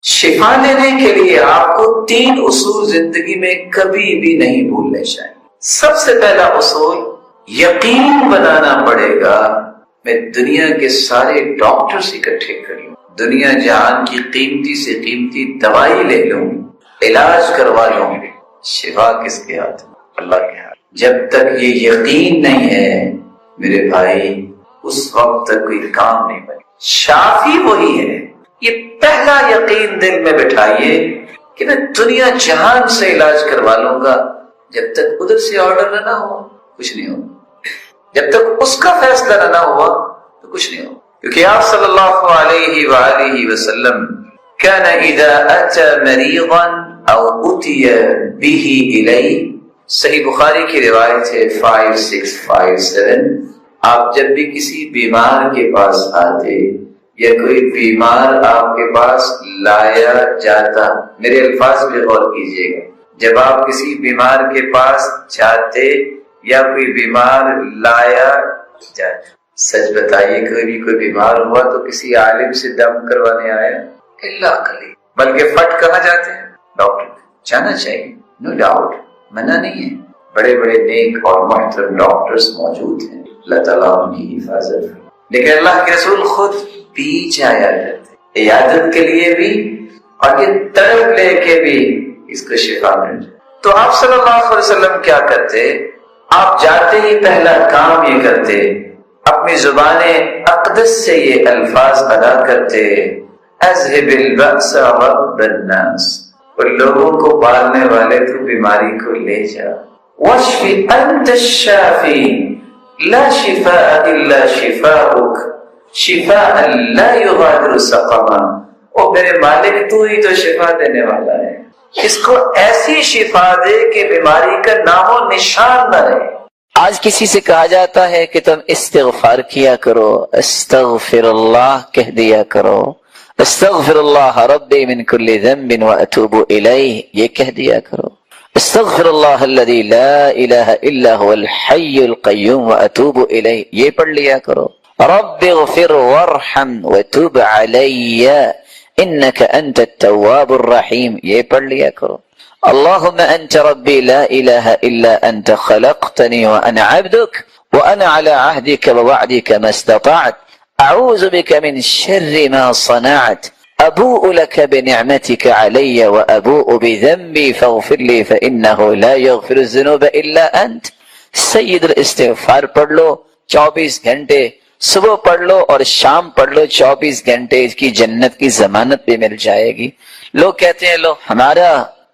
شفا لینے کے لیے آپ کو 3 اصول زندگی میں کبھی بھی نہیں بھولنے چاہیے۔ سب سے پہلا اصول یقین بنانا پڑے گا، میں دنیا کے سارے ڈاکٹرز اکٹھے کر لوں، دنیا جہان کی قیمتی سے قیمتی دوائی لے لوں، علاج کروا لوں، شفا کس کے ہاتھ میں؟ اللہ کے ہاتھ۔ جب تک یہ یقین نہیں ہے میرے بھائی، اس وقت تک کوئی کام نہیں بنے۔ شافی وہی ہے۔ یہ پہلا یقین دل میں بٹھائیے کہ میں دنیا جہان سے علاج کروا لوں گا، جب تک ادھر سے آرڈر نہ ہوا کچھ نہیں ہوگا، جب تک اس کا فیصلہ نہ ہوا تو کچھ نہیں ہوگا۔ کیونکہ آپ صلی اللہ علیہ وآلہ وسلم كان اذا اتى مريضا او اتي به الیہ، صحیح بخاری کی روایت ہے 5657، آپ جب بھی کسی بیمار کے پاس آتے یا کوئی بیمار آپ کے پاس لایا جاتا، میرے الفاظ پہ غور کیجئے گا، جب آپ کسی بیمار کے پاس جاتے یا کوئی بیمار لایا جاتا، سچ بتائیے کوئی بیمار ہوا تو کسی عالم سے دم کروانے آیا؟ اللہ کلی، بلکہ فٹ کہاں جاتے ہیں؟ ڈاکٹر جانا چاہیے، نو ڈاؤٹ، منع نہیں ہے، بڑے بڑے نیک اور محترم ڈاکٹرز موجود ہیں، اللہ تعالیٰ ان کی حفاظت، لیکن اللہ کے رسول خود پیچھے آیا کرتے عیادت کے لیے بھی اور یہ طلب لے کے بھی اس کو شفا مل جائے۔ تو آپ صلی اللہ علیہ وسلم کیا کرتے؟ آپ جاتے ہی پہلا کام یہ کرتے، اپنی زبان اقدس سے یہ الفاظ ادا کرتے، اذهب البأس رب الناس، اور لوگوں کو پالنے والے تو بیماری کو لے جا، واشف انت الشافی لا شفاء الا شفاؤک شفاء لا یغادر سقما، او میرے مالک تو ہی تو شفا دینے والا ہے، اس کو ایسی شفا دے کہ بیماری کا نام و نشان نہ رہے۔ آج کسی سے کہا جاتا ہے کہ تم استغفار کیا کرو، استغفر اللہ کہہ دیا کرو، استغفر اللہ ربی من کل ذنب واتوب الیہ یہ کہہ دیا کرو، استغفر اللہ الذی لا الہ الا هو الحی القیوم واتوب الیہ یہ پڑھ لیا کرو، رب اغفر وارحم وتوب علی انک انت التواب الرحیم یہ پڑھ لیا کرو، اللہم انت ربی لا الہ الا انت خلقتنی وانا عبدک وانا على عہدک ووعدک ما استطعت اعوذ بک من شر ما صنعت ابوء لک بنعمتک علی وابوء بذنبی فاغفر لی فانہ لا یغفر الذنوب الا انت۔ سید الاستغفار پڑھ لو 24 گھنٹے، صبح پڑھ لو اور شام پڑھ لو 24 گھنٹے، اس کی جنت کی ضمانت بھی مل جائے گی۔ لوگ کہتے ہیں لو ہمارا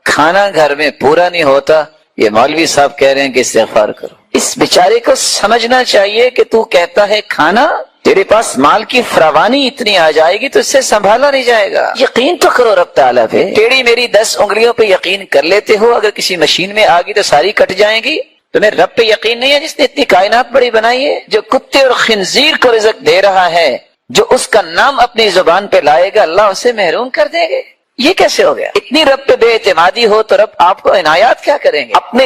کھانا گھر میں پورا نہیں ہوتا، یہ مولوی صاحب کہہ رہے ہیں کہ استغفار کرو۔ اس بیچارے کو سمجھنا چاہیے کہ تو کہتا ہے کھانا، تیرے پاس مال کی فراوانی اتنی آ جائے گی تو اس سے سنبھالا نہیں جائے گا۔ یقین تو کرو رب تعالیٰ پہ، ٹیڑھی میری 10 انگلیوں پہ یقین کر لیتے ہو، اگر کسی مشین میں آ گئی تو ساری کٹ جائیں گی۔ تمہیں رب پہ یقین نہیں ہے جس نے اتنی کائنات بڑی بنائی ہے، جو کتے اور خنزیر کو رزق دے رہا ہے، جو اس کا نام اپنی زبان پہ لائے گا اللہ اسے محروم کر دیں گے؟ یہ کیسے ہو گیا؟ اتنی رب پہ بے اعتمادی ہو تو رب آپ کو عنایات کیا کریں گے؟ اپنے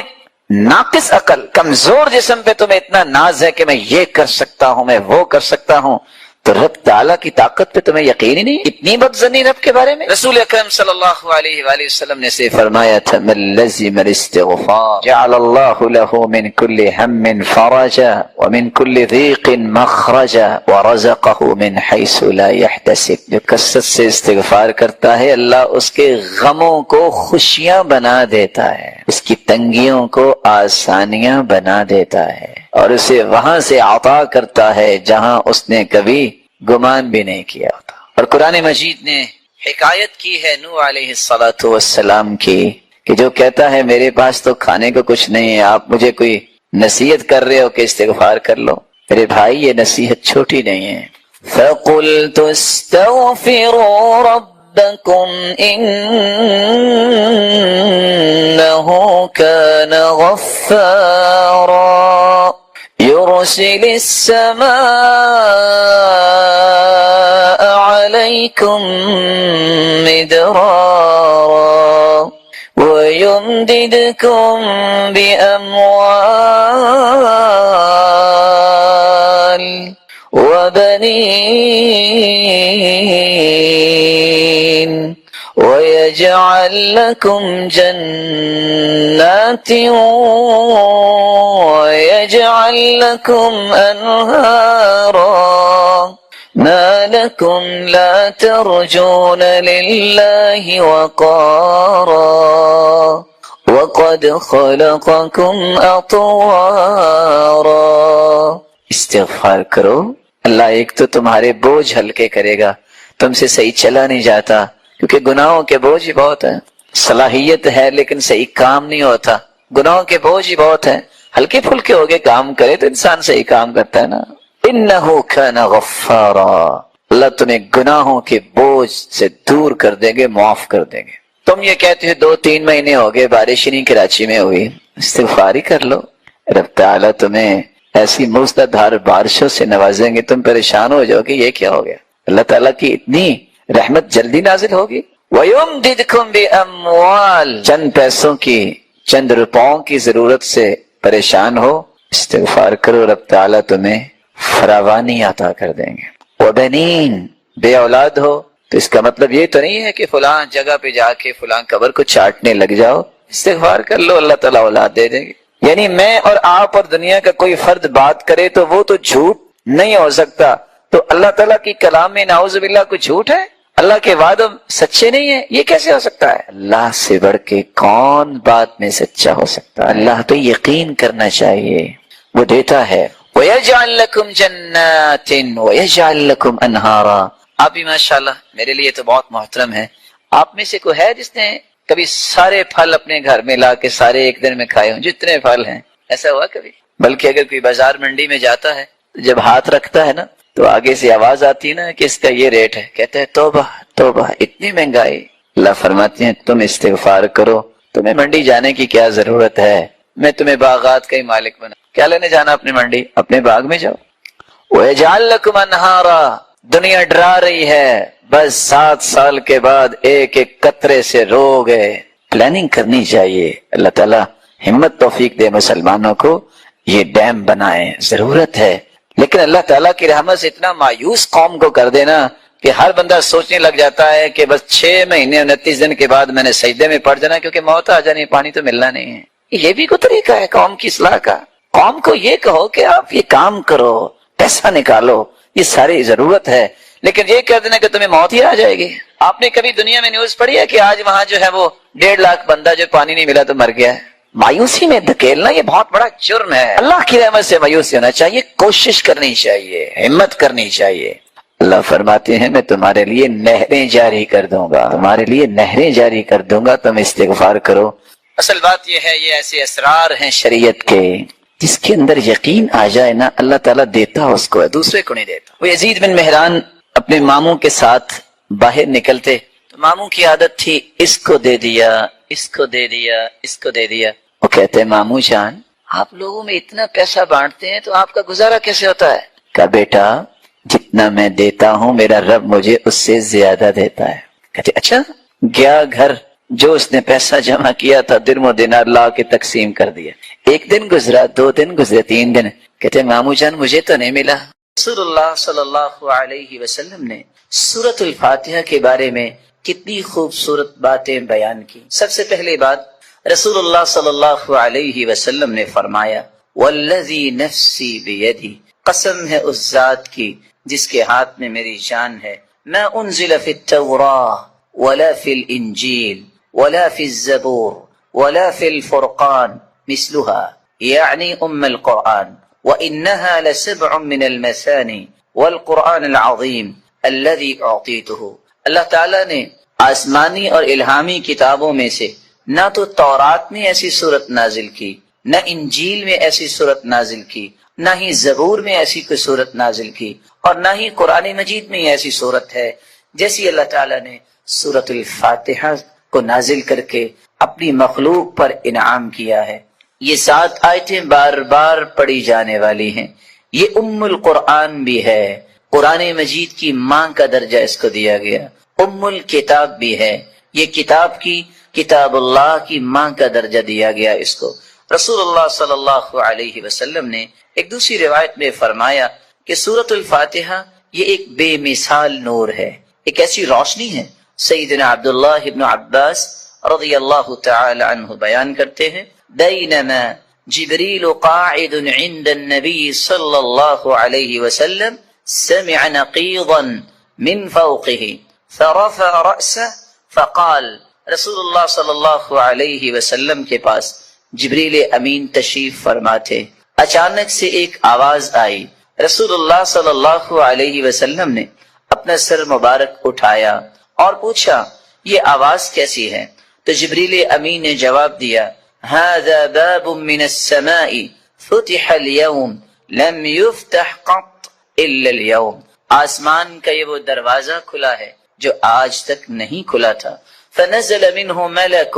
ناقص عقل کمزور جسم پہ تمہیں اتنا ناز ہے کہ میں یہ کر سکتا ہوں، میں وہ کر سکتا ہوں، تو رب تعالیٰ کی طاقت پہ تمہیں یقین ہی نہیں، اتنی بدظنی رب کے بارے میں۔ رسول اکرم صلی اللہ علیہ وآلہ وسلم نے سے فرمایا تھا من لزم الاستغفار جعل اللہ له من كل هم فرجا ومن كل ضيق مخرجا ورزقه من حيث لا يحتسب، جو کثرت سے استغفار کرتا ہے اللہ اس کے غموں کو خوشیاں بنا دیتا ہے، اس کی تنگیوں کو آسانیاں بنا دیتا ہے، اور اسے وہاں سے عطا کرتا ہے جہاں اس نے کبھی گمان بھی نہیں کیا ہوتا۔ اور قرآن مجید نے حکایت کی ہے نوح علیہ السلام کی، کہ جو کہتا ہے میرے پاس تو کھانے کو کچھ نہیں ہے، آپ مجھے کوئی نصیحت کر رہے ہو کہ استغفار کر لو، میرے بھائی یہ نصیحت چھوٹی نہیں ہے۔ فَقُلْتُ اسْتَغْفِرُوا رَبَّكُمْ إِنَّهُ كَانَ غَفَّارًا يرسل السماء عليكم مدرارا ويمددكم بأموال وبنين وَيَجْعَلْ لَكُمْ جَنَّاتٍ وَيَجْعَلْ لَكُمْ أَنْهَارًا مَا لَكُمْ لَا تَرْجُونَ لِلَّهِ وَقَارًا وَقَدْ خَلَقَكُمْ أَطْوَارًا۔ استغفار کرو، اللہ ایک تو تمہارے بوجھ ہلکے کرے گا، تم سے صحیح چلا نہیں جاتا کیونکہ گناہوں کے بوجھ ہی بہت ہیں، صلاحیت ہے لیکن صحیح کام نہیں ہوتا، گناہوں کے بوجھ ہی بہت ہیں، ہلکے پھلکے ہو کے کام کرے تو انسان صحیح کام کرتا ہے نا۔ انہ کان غفارا، اللہ تمہیں گناہوں کے بوجھ سے دور کر دیں گے، معاف کر دیں گے۔ تم یہ کہتے ہو 2-3 مہینے ہو گئے بارش ہی نہیں کراچی میں ہوئی، استغفار ہی کر لو، رب تعالیٰ تمہیں ایسی موسلادھار بارشوں سے نوازیں گے، تم پریشان ہو جاؤ کہ یہ کیا ہو گیا، اللہ تعالیٰ کی اتنی رحمت جلدی نازل ہوگی۔ وَيُمْدِدْكُمْ بِأَمْوَالٍ، چند پیسوں کی، چند روپوں کی ضرورت سے پریشان ہو، استغفار کرو، رب تعالیٰ تمہیں فراوانی عطا کر دیں گے۔ وَبَنِينَ، بے اولاد ہو تو اس کا مطلب یہ تو نہیں ہے کہ فلاں جگہ پہ جا کے فلاں قبر کو چاٹنے لگ جاؤ، استغفار کر لو، اللہ تعالیٰ اولاد دے دیں گے۔ یعنی میں اور آپ اور دنیا کا کوئی فرد بات کرے تو وہ تو جھوٹ نہیں ہو سکتا، تو اللہ تعالیٰ کی کلام میں نعوذ باللہ کوئی جھوٹ ہے؟ اللہ کے وعدے سچے نہیں ہیں؟ یہ کیسے ہو سکتا ہے؟ اللہ سے بڑھ کے کون بات میں سچا ہو سکتا ہے؟ اللہ پہ یقین کرنا چاہیے، وہ دیتا ہے۔ وَيَجْعَلْ لَكُمْ جَنَّاتٍ وَيَجْعَلْ لَكُمْ أَنْهَارًا۔ آپ بھی ماشاءاللہ میرے لیے تو بہت محترم ہے، آپ میں سے کوئی ہے جس نے کبھی سارے پھل اپنے گھر میں لا کے سارے ایک دن میں کھائے ہوں؟ جتنے پھل ہیں، ایسا ہوا کبھی؟ بلکہ اگر کوئی بازار منڈی میں جاتا ہے تو جب ہاتھ رکھتا ہے نا تو آگے سے آواز آتی ہے نا کہ اس کا یہ ریٹ ہے، کہتے ہیں توبہ توبہ، اتنی مہنگائی۔ اللہ فرماتے ہیں تم استغفار کرو، تمہیں منڈی جانے کی کیا ضرورت ہے، میں تمہیں باغات کا ہی مالک بنا، کیا لینے جانا اپنی منڈی، اپنے باغ میں جاؤ۔ وَيَجْعَلْ لَكُمْ أَنْهَارًا، دنیا ڈرا رہی ہے بس 7 سال کے بعد ایک ایک قطرے سے رو گئے، پلاننگ کرنی چاہیے، اللہ تعالیٰ ہمت توفیق دے مسلمانوں کو، یہ ڈیم بنائیں، ضرورت ہے۔ لیکن اللہ تعالیٰ کی رحمت سے اتنا مایوس قوم کو کر دینا کہ ہر بندہ سوچنے لگ جاتا ہے کہ بس 6 مہینے 29 دن کے بعد میں نے سجدے میں پڑ جانا کیونکہ موت آ جانی، پانی تو ملنا نہیں ہے۔ یہ بھی کوئی طریقہ ہے قوم کی اصلاح کا؟ قوم کو یہ کہو کہ آپ یہ کام کرو، پیسہ نکالو، یہ ساری ضرورت ہے، لیکن یہ کہہ دینا کہ تمہیں موت ہی آ جائے گی۔ آپ نے کبھی دنیا میں نیوز پڑھی ہے کہ آج وہاں جو ہے وہ 1.5 لاکھ بندہ جو پانی نہیں ملا تو مر گیا ہے؟ مایوسی میں دھکیلنا یہ بہت بڑا جرم ہے، اللہ کی رحمت سے مایوس ہونا چاہیے، کوشش کرنی چاہیے، ہمت کرنی چاہیے۔ اللہ فرماتے ہیں میں تمہارے لیے نہریں جاری کر دوں گا، تمہارے لیے نہریں جاری کر دوں گا، تم استغفار کرو۔ اصل بات یہ ہے، یہ ایسے اسرار ہیں شریعت کے جس کے اندر یقین آ جائے نا، اللہ تعالیٰ دیتا اس کو ہے، دوسرے کو نہیں دیتا۔ وہ یزید بن مہران اپنے ماموں کے ساتھ باہر نکلتے تو ماموں کی عادت تھی اس کو دے دیا، اس کو دے دیا، اس کو دے دیا۔ وہ کہتے ہیں ماموں جان آپ لوگوں میں اتنا پیسہ بانٹتے ہیں تو آپ کا گزارا کیسے ہوتا ہے؟ کہا بیٹا جتنا میں دیتا ہوں میرا رب مجھے اس سے زیادہ دیتا ہے۔ کہتے اچھا؟ گیا گھر، جو اس نے پیسہ جمع کیا تھا درم و دینار لا کے تقسیم کر دیا۔ 1 دن گزرا، 2 دن گزرے، 3 دن، کہتے ماموں جان مجھے تو نہیں ملا۔ رسول اللہ صلی اللہ علیہ وسلم نے سورۃ الفاتحہ کے بارے میں کتنی خوبصورت باتیں بیان کی۔ سب سے پہلے بات، رسول اللہ صلی اللہ علیہ وسلم نے فرمایا والذی نفسی بیدی، قسم ہے اس ذات کی جس کے ہاتھ میں میری جان ہے، ما انزل فی التوراۃ ولا فی الانجیل ولا فی الزبور ولا فی الفرقان مثلها، یعنی القرآن، وإنها لسبع من المثانی والقرآن العظیم الذي اعطیته۔ اللہ تعالیٰ نے آسمانی اور الہامی کتابوں میں سے نہ تو تورات میں ایسی صورت نازل کی، نہ انجیل میں ایسی صورت نازل کی، نہ ہی زبور میں ایسی کوئی صورت نازل کی، اور نہ ہی قرآن مجید میں ایسی صورت ہے جیسی اللہ تعالیٰ نے سورۃ الفاتحہ کو نازل کر کے اپنی مخلوق پر انعام کیا ہے۔ یہ 7 آیتیں بار بار پڑھی جانے والی ہیں، یہ القرآن بھی ہے، قرآن مجید کی ماں کا درجہ اس کو دیا گیا، الکتاب بھی ہے، یہ کتاب اللہ کی ماں کا درجہ دیا گیا اس کو۔ رسول اللہ صلی اللہ علیہ وسلم نے ایک دوسری روایت میں فرمایا کہ سورۃ الفاتحہ یہ ایک بے مثال نور ہے، ایک ایسی روشنی ہے سیدنا عبداللہ ابن عباس رضی اللہ تعالی عنہ بیان کرتے ہیں بینما جبریل قاعد عند النبی صلی اللہ علیہ وسلم سمع نقیضا من فوقه فرفع رأسه فقال رسول اللہ صلی اللہ علیہ وسلم کے پاس جبریل امین تشریف فرما تھے، اچانک سے ایک آواز آئی، رسول اللہ صلی اللہ علیہ وسلم نے اپنا سر مبارک اٹھایا اور پوچھا یہ آواز کیسی ہے؟ تو جبریل امین نے جواب دیا هذا باب من السماء فتح اليوم لم يفتح قط الا اليوم، آسمان کا یہ وہ دروازہ کھلا ہے جو آج تک نہیں کھلا تھا، فنزل منه ملک،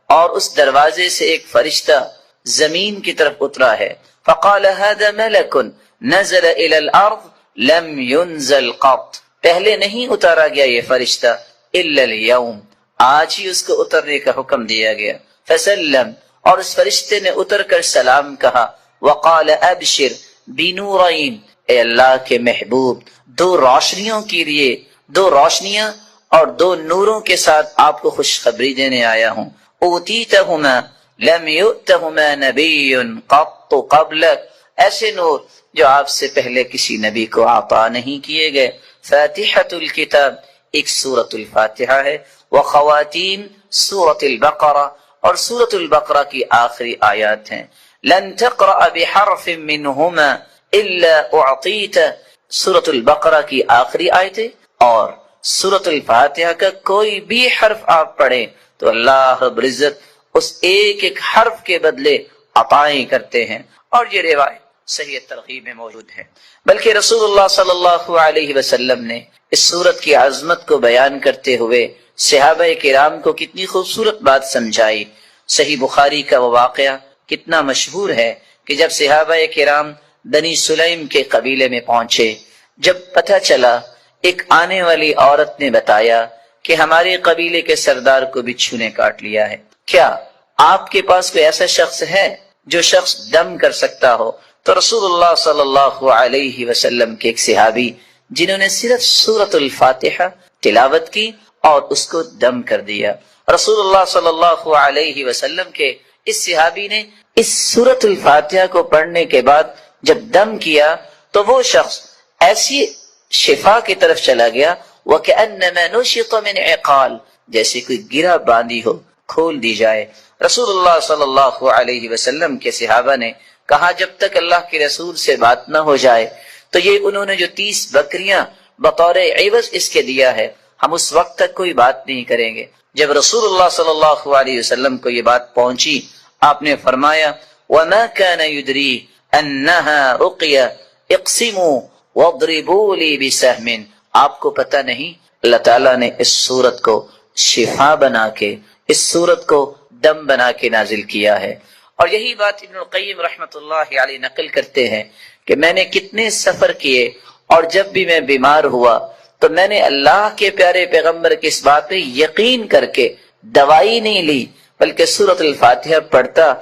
اور اس دروازے سے ایک فرشتہ زمین کی طرف اترا ہے، فقال هذا ملک نزل الى الارض لم ينزل قط، پہلے نہیں اتارا گیا یہ فرشتہ الا اليوم، آج ہی اس کو اترنے کا حکم دیا گیا، فسلم، اور اس فرشتے نے اتر کر سلام کہا، وقال ابشر بنورین، اے اللہ کے محبوب دو روشنیوں کے لیے، دو روشنیاں اور دو نوروں کے ساتھ آپ کو خوشخبری دینے آیا ہوں، اوتیتہما لم یؤتہما نبی قط قبلک، ایسے نور جو آپ سے پہلے کسی نبی کو عطا نہیں کیے گئے، فاتحۃ الکتاب ایک سورۃ الفاتحہ ہے، وخواتیم سورۃ البقرہ، اور سورۃ البقرہ کی آخری آیات ہیں، لن تقرأ بحرف منہما الا اعطیت، سورۃ البقرہ کی آخری آیتیں اور سورۃ الفاتحہ کا کوئی بھی حرف آپ پڑھیں تو اللہ رب العزت اس ایک ایک حرف کے بدلے عطائیں کرتے ہیں، اور یہ روایت صحیح ترغیب میں موجود ہے۔ بلکہ رسول اللہ صلی اللہ علیہ وسلم نے اس سورت کی عظمت کو بیان کرتے ہوئے صحابہ کرام کو کتنی خوبصورت بات سمجھائی۔ صحیح بخاری کا وہ واقعہ کتنا مشہور ہے کہ جب صحابہ کرام بنی سلیم کے قبیلے میں پہنچے، جب پتہ چلا ایک آنے والی عورت نے بتایا کہ ہمارے قبیلے کے سردار کو بچھو نے کاٹ لیا ہے، کیا آپ کے پاس کوئی ایسا شخص ہے جو شخص دم کر سکتا ہو؟ تو رسول اللہ صلی اللہ علیہ وسلم کے ایک صحابی جنہوں نے صرف سورۃ الفاتحہ تلاوت کی اور اس کو دم کر دیا، رسول اللہ صلی اللہ علیہ وسلم کے اس صحابی نے اس سورۃ الفاتحہ کو پڑھنے کے بعد جب دم کیا تو وہ شخص ایسی شفا کی طرف چلا گیا، وَكَأَنَّمَا نُشِطَ مِنْ عِقَالٍ، جیسے کوئی گرہ باندھی ہو کھول دی جائے۔ رسول اللہ صلی اللہ علیہ وسلم کے صحابہ نے کہا جب تک اللہ کے رسول سے بات نہ ہو جائے تو یہ انہوں نے جو 30 بکریاں بطور عوض اس کے دیا ہے ہم اس وقت تک کوئی بات نہیں کریں گے۔ جب رسول اللہ صلی اللہ علیہ وسلم کو یہ بات پہنچی، آپ نے فرمایا وَمَا كَانَ يُدْرِي أَنَّهَا رُقْيَةٌ اقْسِمُوا وَاضْرِبُوا لِي بِسَهْمٍ، آپ کو پتہ نہیں اللہ تعالیٰ نے اس سورت کو شفا بنا کے، اس سورت کو دم بنا کے نازل کیا ہے۔ اور یہی بات ابن القیم رحمۃ اللہ علیہ نقل کرتے ہیں کہ میں نے کتنے سفر کیے اور جب بھی میں بیمار ہوا تو میں نے اللہ کے پیارے پیغمبر کی اس بات پہ یقین کر کے دوائی نہیں لی بلکہ سورۃ الفاتحہ پڑھتا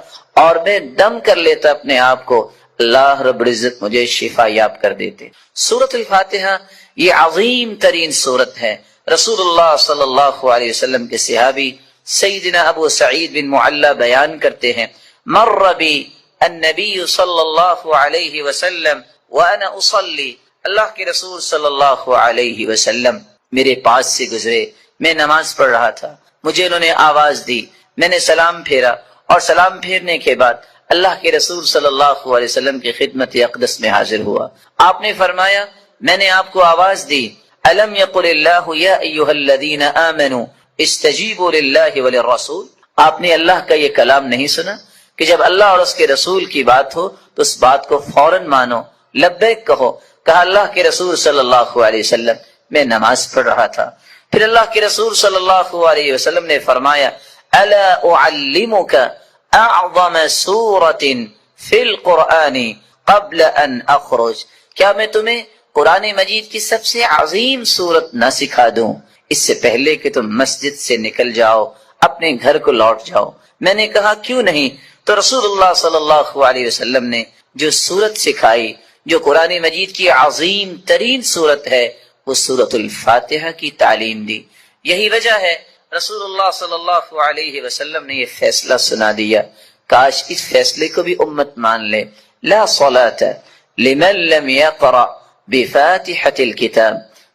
اور میں دم کر لیتا اپنے آپ کو، اللہ رب العزت مجھے شفا یاب کر دیتے۔ سورۃ الفاتحہ یہ عظیم ترین سورت ہے۔ رسول اللہ صلی اللہ علیہ وسلم کے صحابی سیدنا ابو سعید بن معلی بیان کرتے ہیں مر بی النبی صلی اللہ علیہ وسلم وانا اصلی، اللہ کے رسول صلی اللہ علیہ وسلم میرے پاس سے گزرے، میں نماز پڑھ رہا تھا، مجھے انہوں نے آواز دی، میں نے سلام پھیرا اور سلام پھیرنے کے بعد اللہ کے رسول صلی اللہ علیہ وسلم کی خدمت اقدس میں حاضر ہوا۔ آپ نے فرمایا میں نے آپ کو آواز دی، الم یقل اللہ یا ایھا الذین آمنوا استجیبوا للہ وللرسول، آپ نے اللہ کا یہ کلام نہیں سنا کہ جب اللہ اور اس کے رسول کی بات ہو تو اس بات کو فوراً مانو، لبیک کہو۔ کہا اللہ کے رسول صلی اللہ علیہ وسلم میں نماز پڑھ رہا تھا۔ پھر اللہ کے رسول صلی اللہ علیہ وسلم نے فرمایا الا اعلمک اعظم سورۃ فی القرآن قبل ان اخرج، کیا میں تمہیں قرآن مجید کی سب سے عظیم سورت نہ سکھا دوں اس سے پہلے کہ تم مسجد سے نکل جاؤ، اپنے گھر کو لوٹ جاؤ؟ میں نے کہا کیوں نہیں؟ تو رسول اللہ صلی اللہ علیہ وسلم نے جو سورت سکھائی، جو قرآن مجید کی عظیم ترین سورت ہے، وہ سورۃ الفاتحہ کی تعلیم دی۔ یہی وجہ ہے رسول اللہ صلی اللہ علیہ وسلم نے یہ فیصلہ سنا دیا، کاش اس فیصلے کو بھی امت مان لے۔ لا صلاۃ لمن لم يقرأ بفاتحة الكتاب،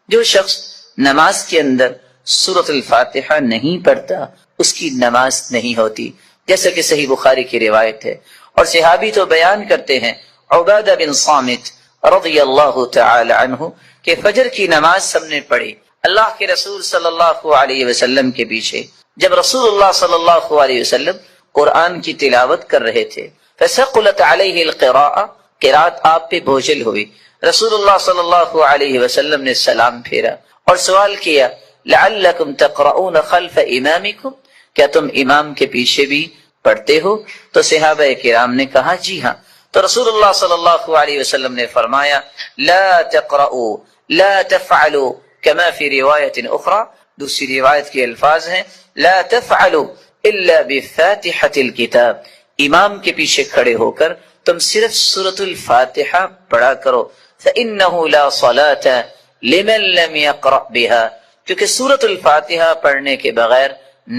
جو شخص نماز کے اندر سورۃ الفاتحہ نہیں پڑھتا اس کی نماز نہیں ہوتی، جیسا کہ صحیح بخاری کی روایت ہے۔ اور صحابی تو بیان کرتے ہیں، عبادہ بن صامت رضی اللہ تعالی عنہ، کہ فجر کی نماز سب نے پڑھی اللہ کے رسول صلی اللہ علیہ وسلم کے پیچھے، جب رسول اللہ صلی اللہ علیہ وسلم قرآن کی تلاوت کر رہے تھے، فثقلت علیہ القراءۃ، قرات آپ پہ بوجھل ہوئی، رسول اللہ صلی اللہ علیہ وسلم نے سلام پھیرا اور سوال کیا، لعلکم تقرؤون خلف امامکم، کیا تم امام کے پیچھے بھی پڑھتے ہو؟ تو صحابہ کرام نے کہا جی ہاں۔ تو رسول اللہ صلی اللہ علیہ وسلم نے فرمایا، لا تقرؤوا لا تفعلوا كما في روایت اخرى، دوسری روایت کے الفاظ ہیں، لا تفعلوا الا بفاتحة الكتاب، امام کے پیچھے کھڑے ہو کر تم صرف سورۃ الفاتحہ پڑھا کرو، فإنه لا صلاة لمن لم يقرأ بها، کیونکہ سورۃ الفاتحہ پڑھنے کے بغیر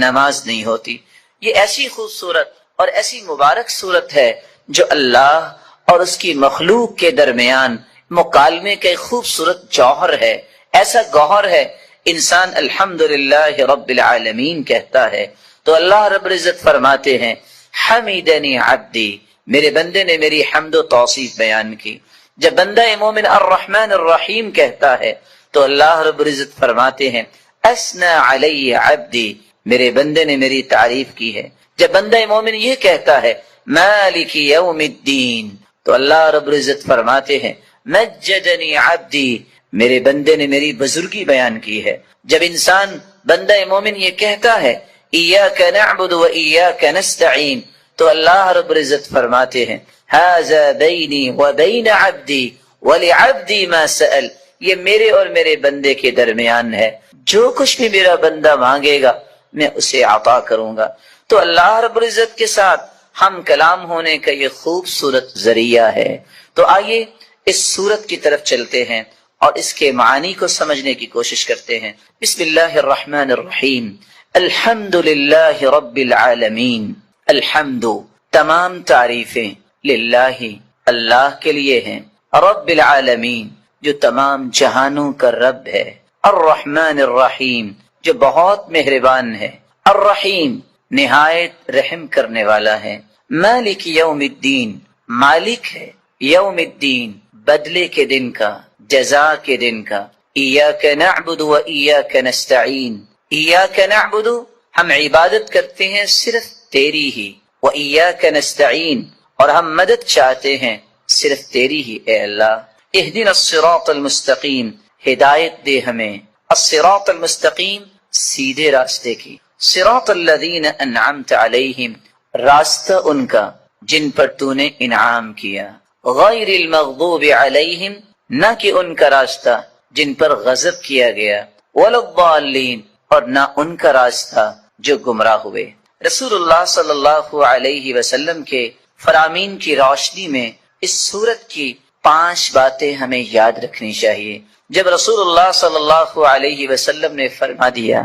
نماز نہیں ہوتی۔ یہ ایسی خوبصورت اور ایسی مبارک صورت ہے جو اللہ اور اس کی مخلوق کے درمیان مکالمے کا ایک خوبصورت جوہر ہے، ایسا گوہر ہے، انسان الحمدللہ رب العالمین کہتا ہے تو اللہ رب العزت فرماتے ہیں، حمیدنی عبدی، میرے بندے نے میری حمد و توصیف بیان کی۔ جب بندہ مومن الرحمن الرحیم کہتا ہے تو اللہ رب العزت فرماتے ہیں، اثنى علی عبدی، میرے بندے نے میری تعریف کی ہے۔ جب بندہ مومن یہ کہتا ہے مالک یوم الدین تو اللہ رب العزت فرماتے ہیں، مجدنی عبدی، میرے بندے نے میری بزرگی بیان کی ہے۔ جب انسان بندہ مومن یہ کہتا ہے ایاک نعبد و ایاک نستعین تو اللہ رب العزت فرماتے ہیں، ھذا بینی و بین عبدی ولعبدی ما سأل، یہ میرے اور میرے بندے کے درمیان ہے، جو کچھ بھی میرا بندہ مانگے گا میں اسے عطا کروں گا۔ تو اللہ رب العزت کے ساتھ ہم کلام ہونے کا یہ خوبصورت ذریعہ ہے۔ تو آئیے اس سورت کی طرف چلتے ہیں اور اس کے معانی کو سمجھنے کی کوشش کرتے ہیں۔ بسم اللہ الرحمن الرحیم، الحمد للہ رب العالمین، الحمد، تمام تعریفیں، للہ، اللہ کے لیے ہیں، رب العالمین، جو تمام جہانوں کا رب ہے، الرحمن الرحیم، جو بہت مہربان ہے، الرحیم، نہایت رحم کرنے والا ہے، مالک یوم الدین، مالک ہے یوم الدین، بدلے کے دن کا، جزا کے دن کا، ایاک نعبد و ایاک نستعین، ایاک نعبد، ہم عبادت کرتے ہیں صرف تیری ہی، و ایاک نستعین، اور ہم مدد چاہتے ہیں صرف تیری ہی اے اللہ۔ اہدنا الصراط المستقیم، ہدایت دے ہمیں، الصراط المستقیم، سیدھے راستے کی، صراط الذین انعمت علیہم، راستہ ان کا جن پر تو نے انعام کیا، غیر المغضوب علیہم، نہ کہ ان کا راستہ جن پر غضب کیا گیا، ولا الضالین، اور نہ ان کا راستہ جو گمراہ ہوئے۔ رسول اللہ صلی اللہ علیہ وسلم کے فرامین کی روشنی میں اس سورت کی 5 باتیں ہمیں یاد رکھنی چاہیے۔ جب رسول اللہ صلی اللہ علیہ وسلم نے فرما دیا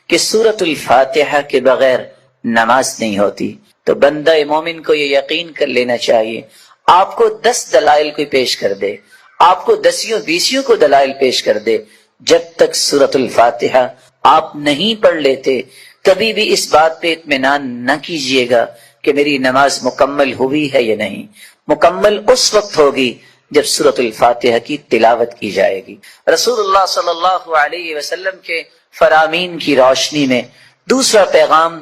کہ سورۃ الفاتحہ کے بغیر نماز نہیں ہوتی تو بندہ مومن کو یہ یقین کر لینا چاہیے، آپ کو 10 دلائل کوئی پیش کر دے، آپ کو 10 کو دلائل پیش کر دے، جب تک سورۃ الفاتحہ آپ نہیں پڑھ لیتے کبھی بھی اس بات پہ اطمینان نہ کیجئے گا کہ میری نماز مکمل ہوئی ہے یا نہیں۔ مکمل اس وقت ہوگی جب سورۃ الفاتحہ کی تلاوت کی جائے گی۔ رسول اللہ صلی اللہ علیہ وسلم کے فرامین کی روشنی میں دوسرا پیغام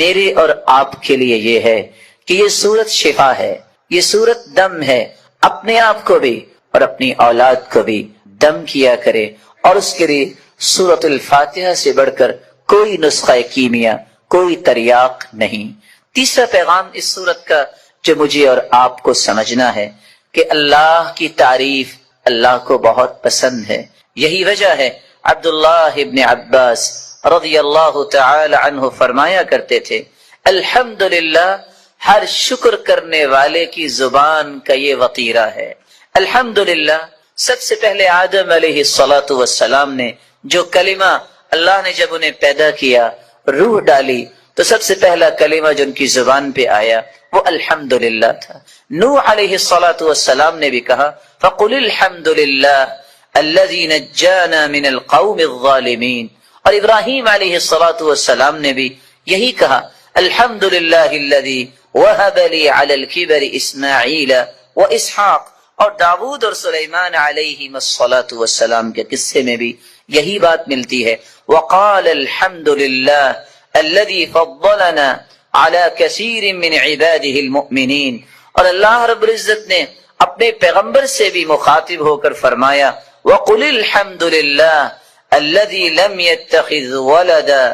میرے اور آپ کے لیے یہ ہے کہ یہ سورت شفا ہے، یہ سورت دم ہے، اپنے آپ کو بھی اور اپنی اولاد کو بھی دم کیا کرے، اور اس کے لیے سورۃ الفاتحہ سے بڑھ کر کوئی نسخہ کیمیا، کوئی تریاق نہیں۔ تیسرا پیغام اس سورت کا جو مجھے اور آپ کو سمجھنا ہے کہ اللہ کی تعریف اللہ کو بہت پسند ہے۔ یہی وجہ ہے عبداللہ ابن عباس رضی اللہ تعالی عنہ فرمایا کرتے تھے، الحمدللہ، ہر شکر کرنے والے کی زبان کا یہ وطیرہ ہے۔ الحمدللہ، سب سے پہلے آدم علیہ الصلوۃ والسلام نے جو کلمہ اللہ نے جب انہیں پیدا کیا، روح ڈالی، تو سب سے پہلا کلمہ جو ان کی زبان پہ آیا وہ الحمدللہ تھا۔ نوح علیہ الصلوۃ والسلام نے بھی کہا فقل الحمدللہ الذی نجانا من القوم الظالمین، اور ابراہیم علیہ الصلوۃ والسلام نے بھی یہی کہا الحمدللہ الذی وہب لی علی الکبر اسماعیل واسحاق، اور داؤد اور سلیمان علیہ الصلوۃ والسلام کے قصے میں بھی یہی بات ملتی ہے، وقال الحمدللہ الذي فضلنا على كثير من عباده المؤمنين، اور اللہ رب العزت نے اپنے پیغمبر سے بھی مخاطب ہو کر فرمایا وقل الحمد للہ الذي لم يتخذ ولدا،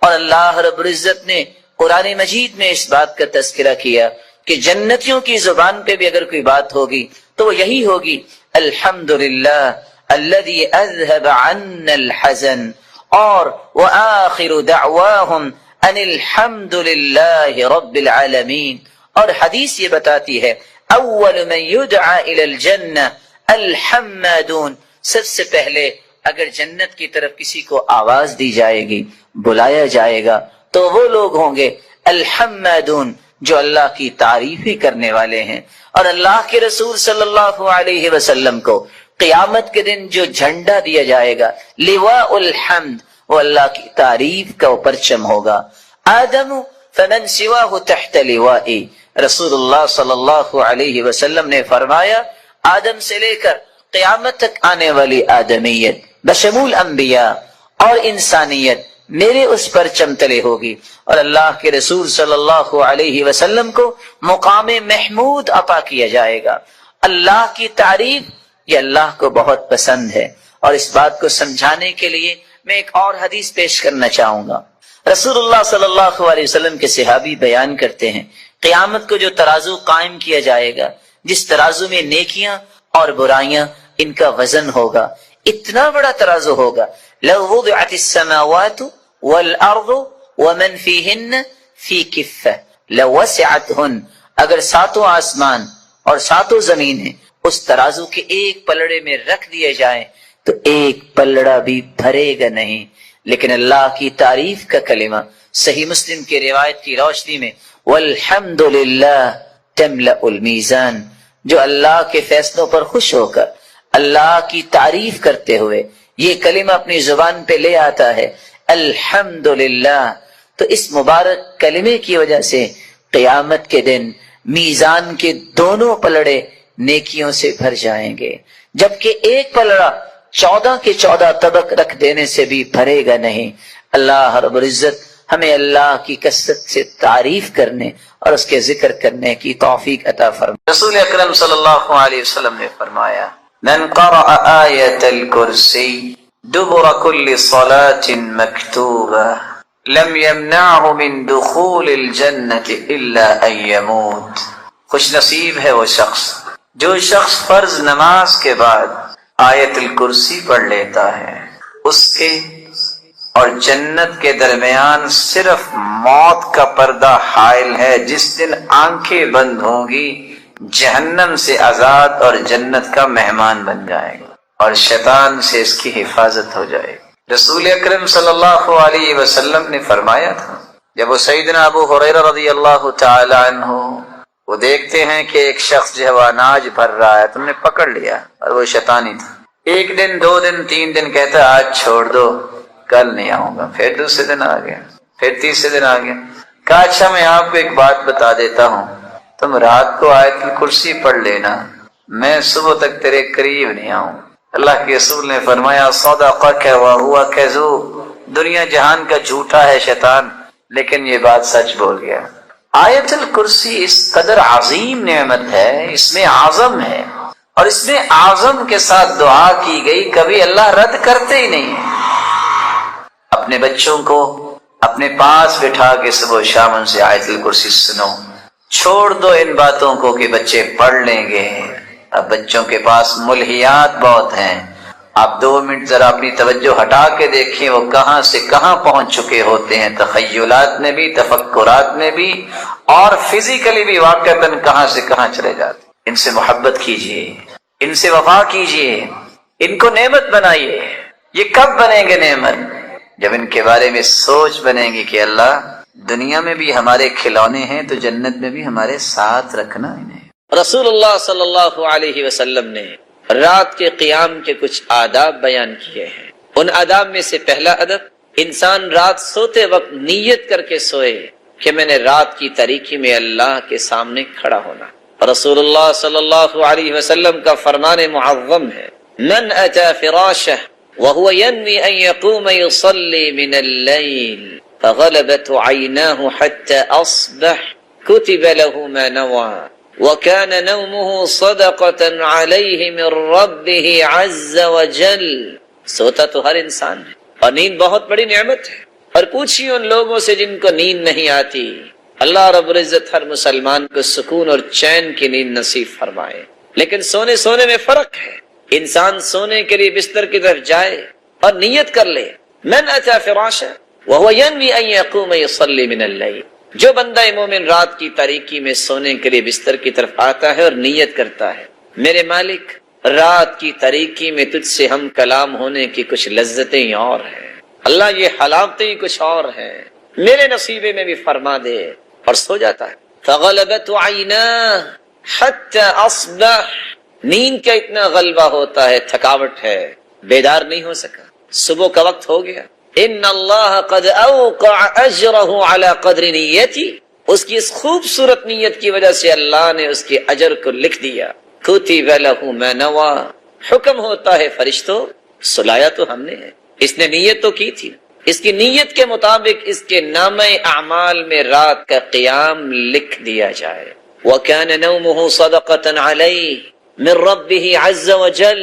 اور اللہ رب العزت نے قرآن مجید میں اس بات کا تذکرہ کیا کہ جنتیوں کی زبان پہ بھی اگر کوئی بات ہوگی تو وہ یہی ہوگی الحمد للہ الذي اذهب عنا الحزن، اور وآخر دعواہم ان الحمد للہ رب العالمین، اور حدیث یہ بتاتی ہے اول من یدعى الى الجنہ الحمادون، سب سے پہلے اگر جنت کی طرف کسی کو آواز دی جائے گی، بلایا جائے گا، تو وہ لوگ ہوں گے الحمادون جو اللہ کی تعریف ہی کرنے والے ہیں۔ اور اللہ کے رسول صلی اللہ علیہ وسلم کو قیامت کے دن جو جھنڈا دیا جائے گا لواء الحمد، وہ اللہ کی تعریف کا وہ پرچم ہوگا۔ آدم فمن سواہ تحت لوائی، رسول اللہ صلی اللہ علیہ وسلم نے فرمایا آدم سے لے کر قیامت تک آنے والی آدمیت بشمول انبیاء اور انسانیت میرے اس پرچم تلے ہوگی، اور اللہ کے رسول صلی اللہ علیہ وسلم کو مقام محمود عطا کیا جائے گا۔ اللہ کی تعریف یہ اللہ کو بہت پسند ہے، اور اس بات کو سمجھانے کے لیے میں ایک اور حدیث پیش کرنا چاہوں گا۔ رسول اللہ صلی اللہ علیہ وسلم کے صحابی بیان کرتے ہیں قیامت کو جو ترازو قائم کیا جائے گا، جس ترازو میں نیکیاں اور برائیاں ان کا وزن ہوگا، اتنا بڑا ترازو ہوگا لو وضعت السماوات والارض ومن فیہن فی کفہ لوسعتہن، اگر ساتوں آسمان اور ساتوں زمینیں اس ترازو کے ایک پلڑے میں رکھ دیے جائیں تو ایک پلڑا بھی بھرے گا نہیں۔ لیکن اللہ کی تعریف کا کلمہ صحیح مسلم کی روایت کی روشنی میں والحمد للہ تملأ المیزان، جو اللہ کے فیصلوں پر خوش ہو کر اللہ کی تعریف کرتے ہوئے یہ کلمہ اپنی زبان پہ لے آتا ہے الحمد للہ، تو اس مبارک کلمے کی وجہ سے قیامت کے دن میزان کے دونوں پلڑے نیکیوں سے بھر جائیں گے، جبکہ ایک پلڑا 14 کے 14 طبق رکھ دینے سے بھی بھرے گا نہیں۔ اللہ رب العزت ہمیں اللہ کی کثرت سے تعریف کرنے اور اس کے ذکر کرنے کی توفیق عطا فرمائے۔ رسول اکرم صلی اللہ علیہ وسلم نے فرمایا من قرأ آیت الکرسی دبر کل صلاة مکتوبہ لم يمنعه من دخول الجنة الا ان يموت، خوش نصیب ہے وہ شخص فرض نماز کے بعد آیت الکرسی پڑھ لیتا ہے، اس کے اور جنت کے درمیان صرف موت کا پردہ حائل ہے، جس دن آنکھیں بند ہوں گی جہنم سے آزاد اور جنت کا مہمان بن جائے گا، اور شیطان سے اس کی حفاظت ہو جائے گی۔ رسول اکرم صلی اللہ علیہ وسلم نے فرمایا تھا جب وہ سیدنا ابو ہریرہ رضی اللہ تعالی عنہ وہ دیکھتے ہیں کہ ایک شخص جو ہے وہ اناج بھر رہا ہے، تم نے پکڑ لیا، اور وہ شیطانی تھا، ایک دن 2 دن 3 دن کہتا ہے آج چھوڑ دو، کل نہیں آؤں گا، پھر دوسرے دن آ گیا، پھر تیسرے دن آ گیا، کہا اچھا میں آپ کو ایک بات بتا دیتا ہوں، تم رات کو آیت الکرسی پڑھ لینا، میں صبح تک تیرے قریب نہیں آؤں۔ اللہ کے رسول نے فرمایا صدقک وہو کذوب، دنیا جہان کا جھوٹا ہے شیطان، لیکن یہ بات سچ بول گیا۔ آیت الکرسی اس قدر عظیم نعمت ہے، اس میں اعظم ہے، اور اس میں اعظم کے ساتھ دعا کی گئی، کبھی اللہ رد کرتے ہی نہیں ہیں۔ اپنے بچوں کو اپنے پاس بٹھا کے صبح و شام ان سے آیت الکرسی سنو، چھوڑ دو ان باتوں کو کہ بچے پڑھ لیں گے۔ اب بچوں کے پاس ملہیات بہت ہیں، آپ 2 منٹ ذرا اپنی توجہ ہٹا کے دیکھیں وہ کہاں سے کہاں پہنچ چکے ہوتے ہیں، تخیلات میں بھی، تفکرات میں بھی، اور فزیکلی بھی واقعتاً کہاں سے کہاں چلے جاتے ہیں۔ ان سے محبت کیجئے، ان سے وفا کیجئے، ان کو نعمت بنائیے۔ یہ کب بنیں گے نعمت؟ جب ان کے بارے میں سوچ بنے گی کہ اللہ دنیا میں بھی ہمارے کھلونے ہیں تو جنت میں بھی ہمارے ساتھ رکھنا انہیں۔ رسول اللہ صلی اللہ علیہ وسلم نے رات کے قیام کے کچھ آداب بیان کیے ہیں۔ ان آداب میں سے پہلا ادب، انسان رات سوتے وقت نیت کر کے سوئے کہ میں نے رات کی تاریکی میں اللہ کے سامنے کھڑا ہونا۔ رسول اللہ صلی اللہ علیہ وسلم کا فرمان معظم ہے، من اتی فراشہ وهو ينوي ان يقوم يصلي من الليل فغلبت عيناه حتى اصبح كتب له ما نوى وكان نومه صدقة عليه من ربه عز وجل۔ سوتا تو ہر انسان ہے اور نیند بہت بڑی نعمت ہے، اور پوچھیے ان لوگوں سے جن کو نیند نہیں آتی، اللہ رب العزت ہر مسلمان کو سکون اور چین کی نیند نصیب فرمائے۔ لیکن سونے میں فرق ہے، انسان سونے کے لیے بستر کی طرف جائے اور نیت کر لے، من اتی فراشہ وهو ينوي ان يقوم يصلي من الليل، جو بندہ مومن رات کی تاریکی میں سونے کے لیے بستر کی طرف آتا ہے اور نیت کرتا ہے، میرے مالک رات کی تاریکی میں تجھ سے ہم کلام ہونے کی کچھ لذتیں اور ہیں، اللہ یہ حلاوتیں کچھ اور ہیں، میرے نصیبے میں بھی فرما دے، اور سو جاتا ہے۔ فغلبت عیناہ حتی اصبح، نیند کا اتنا غلبہ ہوتا ہے، تھکاوٹ ہے، بیدار نہیں ہو سکا، صبح کا وقت ہو گیا۔ ان اللہ قد اوقع اجرہ علی قدر نیتی، اس کی اس خوبصورت نیت کی وجہ سے اللہ نے اس کے اجر کو لکھ دیا۔ کتب لہ ما نوی، حکم ہوتا ہے فرشتوں سلایا تو ہم نے ہے، اس نے نیت تو کی تھی، اس کی نیت کے مطابق اس کے نامہ اعمال میں رات کا قیام لکھ دیا جائے۔ وَكَانَ نَوْمُهُ صَدَقَةً عَلَيْهِ مِن رَبِّهِ عَزَّ وَجَلَّ،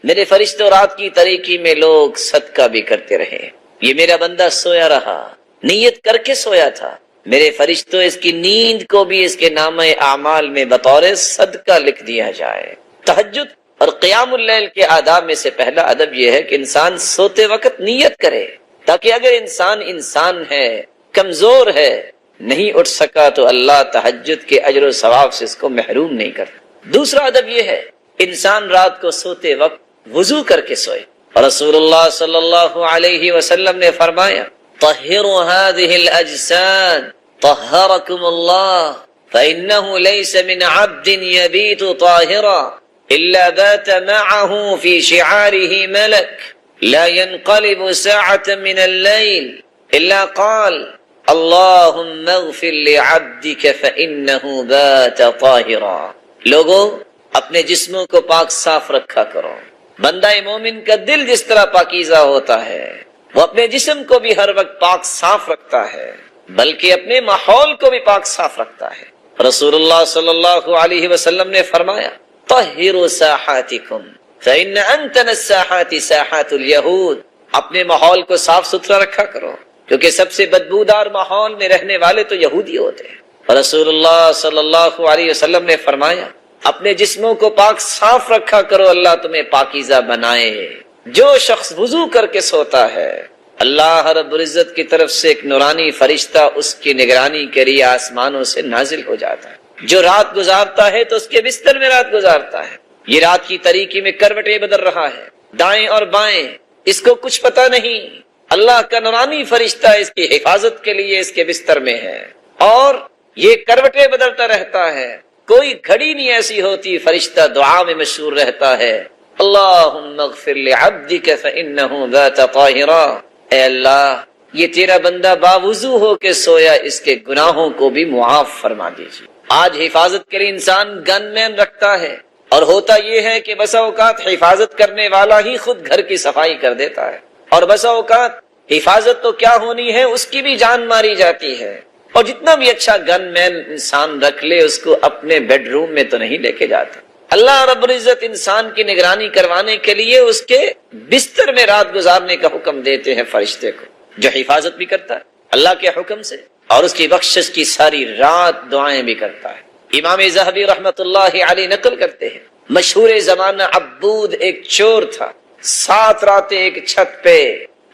میرے فرشتوں رات کی تاریکی میں لوگ صدقہ بھی کرتے رہے، یہ میرا بندہ سویا رہا، نیت کر کے سویا تھا، میرے فرشتوں اس کی نیند کو بھی اس کے نامہ اعمال میں بطور صدقہ لکھ دیا جائے۔ تہجد اور قیام اللیل کے آداب میں سے پہلا ادب یہ ہے کہ انسان سوتے وقت نیت کرے، تاکہ اگر انسان ہے، کمزور ہے، نہیں اٹھ سکا تو اللہ تہجد کے اجر و ثواب سے اس کو محروم نہیں کرتا۔ دوسرا ادب یہ ہے انسان رات کو سوتے وقت وضو کر کے سوئے، اور رسول اللہ صلی اللہ علیہ وسلم نے فرمایا طہروا هذه الاجساد طہرکم اللہ فإنه ليس من عبد يبيت طاہرا الا بات معه في شعاره ملك لا ينقلب ساعة من الليل الا قال اللهم اغفر لعبدك فإنه بات طاہرا۔ لوگوں اپنے جسموں کو پاک صاف رکھا کرو، بندہ مومن کا دل جس طرح پاکیزہ ہوتا ہے وہ اپنے جسم کو بھی ہر وقت پاک صاف رکھتا ہے، بلکہ اپنے ماحول کو بھی پاک صاف رکھتا ہے۔ رسول اللہ صلی اللہ علیہ وسلم نے فرمایا طہروا ساحاتکم فإن أنتن الساحات ساحات اليہود، اپنے ماحول کو صاف ستھرا رکھا کرو، کیونکہ سب سے بدبودار ماحول میں رہنے والے تو یہودی ہوتے ہیں۔ رسول اللہ صلی اللہ علیہ وسلم نے فرمایا اپنے جسموں کو پاک صاف رکھا کرو، اللہ تمہیں پاکیزہ بنائے۔ جو شخص وضو کر کے سوتا ہے اللہ رب العزت کی طرف سے ایک نورانی فرشتہ اس کی نگرانی کے لیے آسمانوں سے نازل ہو جاتا ہے۔ جو رات گزارتا ہے تو اس کے بستر میں رات گزارتا ہے، یہ رات کی تاریکی میں کروٹیں بدل رہا ہے دائیں اور بائیں، اس کو کچھ پتہ نہیں، اللہ کا نورانی فرشتہ اس کی حفاظت کے لیے اس کے بستر میں ہے، اور یہ کروٹیں بدلتا رہتا ہے، کوئی گھڑی نہیں ایسی ہوتی فرشتہ دعا میں مشغول رہتا ہے، اللہم اغفر لعبدک فإنہ بات طاہرا، اے اللہ یہ تیرا بندہ باوضو ہو کے سویا، اس کے گناہوں کو بھی معاف فرما دیجیے۔ آج حفاظت کے لیے انسان گن مین رکھتا ہے، اور ہوتا یہ ہے کہ بسا اوقات حفاظت کرنے والا ہی خود گھر کی صفائی کر دیتا ہے، اور بسا اوقات حفاظت تو کیا ہونی ہے اس کی بھی جان ماری جاتی ہے، اور جتنا بھی اچھا گن مین انسان رکھ لے اس کو اپنے بیڈ روم میں تو نہیں لے کے جاتا۔ اللہ رب العزت انسان کی نگرانی کروانے کے لیے اس کے بستر میں رات گزارنے کا حکم دیتے ہیں فرشتے کو، جو حفاظت بھی کرتا ہے اللہ کے حکم سے، اور اس کی بخشش کی ساری رات دعائیں بھی کرتا ہے۔ امام ذہبی رحمت اللہ علیہ نقل کرتے ہیں مشہور زمانہ عبود ایک چور تھا، 7 راتیں ایک چھت پہ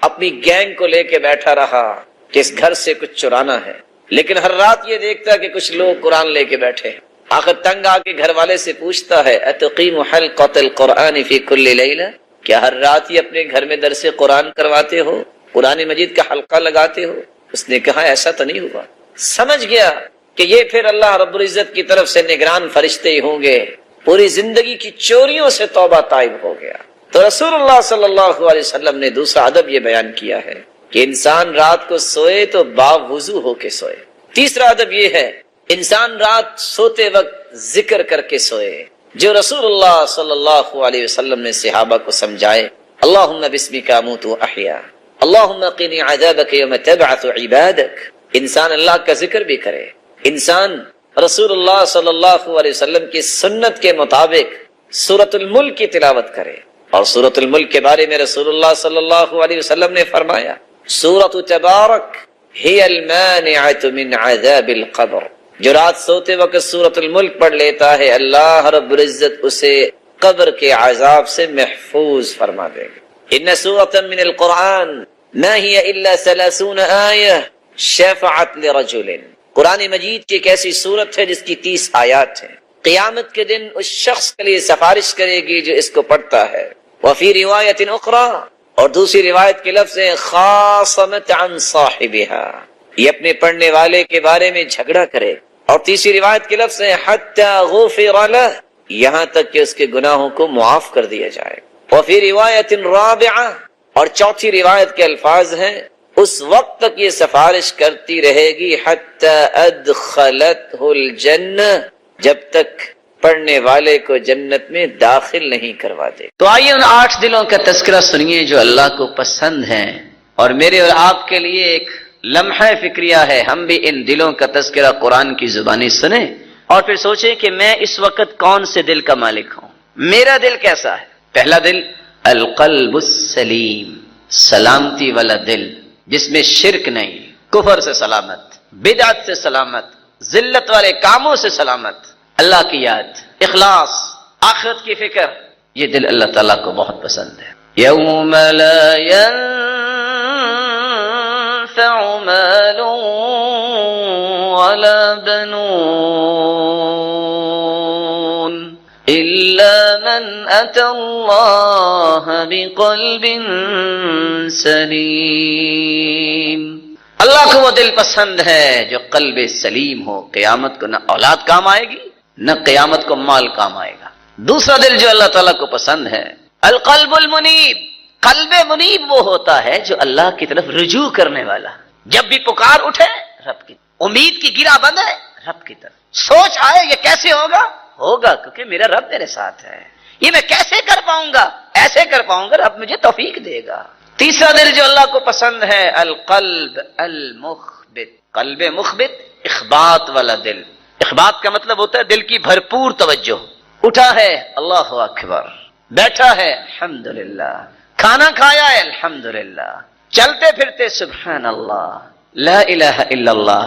اپنی گینگ کو لے کے بیٹھا رہا کہ اس گھر سے کچھ چرانا ہے، لیکن ہر رات یہ دیکھتا کہ کچھ لوگ قرآن لے کے بیٹھے ہیں، آخر تنگ آ کے گھر والے سے پوچھتا ہے اتقیم حلقۃ القرآن فی کل لیلہ، کیا ہر رات ہی اپنے گھر میں درس قرآن کرواتے ہو؟ قرآن مجید کا حلقہ لگاتے ہو؟ اس نے کہا ایسا تو نہیں ہوا. سمجھ گیا کہ یہ پھر اللہ رب العزت کی طرف سے نگران فرشتے ہی ہوں گے. پوری زندگی کی چوریوں سے توبہ طائب ہو گیا. تو رسول اللہ صلی اللہ علیہ وسلم نے دوسرا ادب یہ بیان کیا ہے کہ انسان رات کو سوئے تو باوضو ہو کے سوئے. تیسرا ادب یہ ہے انسان رات سوتے وقت ذکر کر کے سوئے، جو رسول اللہ صلی اللہ علیہ وسلم نے صحابہ کو سمجھائے. اللہم بسمک اموت واحیا، اللہم قنی عذابک یوم تبعث عبادک. انسان اللہ کا ذکر بھی کرے، انسان رسول اللہ صلی اللہ علیہ وسلم کی سنت کے مطابق سورۃ الملک کی تلاوت کرے. اور سورۃ الملک کے بارے میں رسول اللہ صلی اللہ علیہ وسلم نے فرمایا سورۃ تبارک ہی المانعۃ من عذاب القبر. جو رات سوتے وقت سورۃ الملک پڑھ لیتا ہے اللہ رب العزت اسے قبر کے عذاب سے محفوظ فرما دے گا. ان سورۃ من القرآن ما هي الا 30 آیہ شفعت لرجل. قرآن مجید کی ایک ایسی سورت ہے جس کی 30 آیات ہیں. قیامت کے دن اس شخص کے لیے سفارش کرے گی جو اس کو پڑھتا ہے. وفی روایت اخری، اور دوسری روایت کے لفظ ہیں خاصمت عن صاحبها، یہ اپنے پڑھنے والے کے بارے میں جھگڑا کرے. اور تیسری روایت کے لفظ ہیں حتی غفر لہ، یہاں تک کہ اس کے گناہوں کو معاف کر دیا جائے. وفی روایت رابعہ، اور چوتھی روایت کے الفاظ ہیں اس وقت تک یہ سفارش کرتی رہے گی حتی ادخلتہ الجنہ، جب تک پڑھنے والے کو جنت میں داخل نہیں کروا دے. تو آئیے ان 8 دلوں کا تذکرہ سنیے جو اللہ کو پسند ہیں. اور میرے اور آپ کے لیے ایک لمحہ فکریہ ہے، ہم بھی ان دلوں کا تذکرہ قرآن کی زبانی سنیں اور پھر سوچیں کہ میں اس وقت کون سے دل کا مالک ہوں. میرا دل کیسا ہے؟ پہلا دل القلب السلیم، سلامتی والا دل جس میں شرک نہیں، کفر سے سلامت، بدعت سے سلامت، ذلت والے کاموں سے سلامت، اللہ کی یاد، اخلاص، آخرت کی فکر. یہ دل اللہ تعالیٰ کو بہت پسند ہے. یوم لا ينفع مال ولا بنون إلا من أتى الله بقلب سلیم. اللہ کو وہ دل پسند ہے جو قلب سلیم ہو. قیامت کو نہ اولاد کام آئے گی نہ قیامت کو مال کام آئے گا. دوسرا دل جو اللہ تعالیٰ کو پسند ہے القلب المنیب. قلب منیب وہ ہوتا ہے جو اللہ کی طرف رجوع کرنے والا، جب بھی پکار اٹھے رب کی، امید کی گرہ بند ہے رب کی طرف، سوچ آئے یہ کیسے ہوگا، ہوگا کیونکہ میرا رب میرے ساتھ ہے. یہ میں کیسے کر پاؤں گا، ایسے کر پاؤں گا رب مجھے توفیق دے گا. تیسرا دل جو اللہ کو پسند ہے القلب المخبت. قلب مخبت اخبات والا دل. اخبات کا مطلب ہوتا ہے دل کی بھرپور توجہ. اٹھا ہے اللہ اکبر، بیٹھا ہے الحمدللہ، کھانا کھایا ہے الحمدللہ، چلتے پھرتے سبحان اللہ، لا الہ الا اللہ.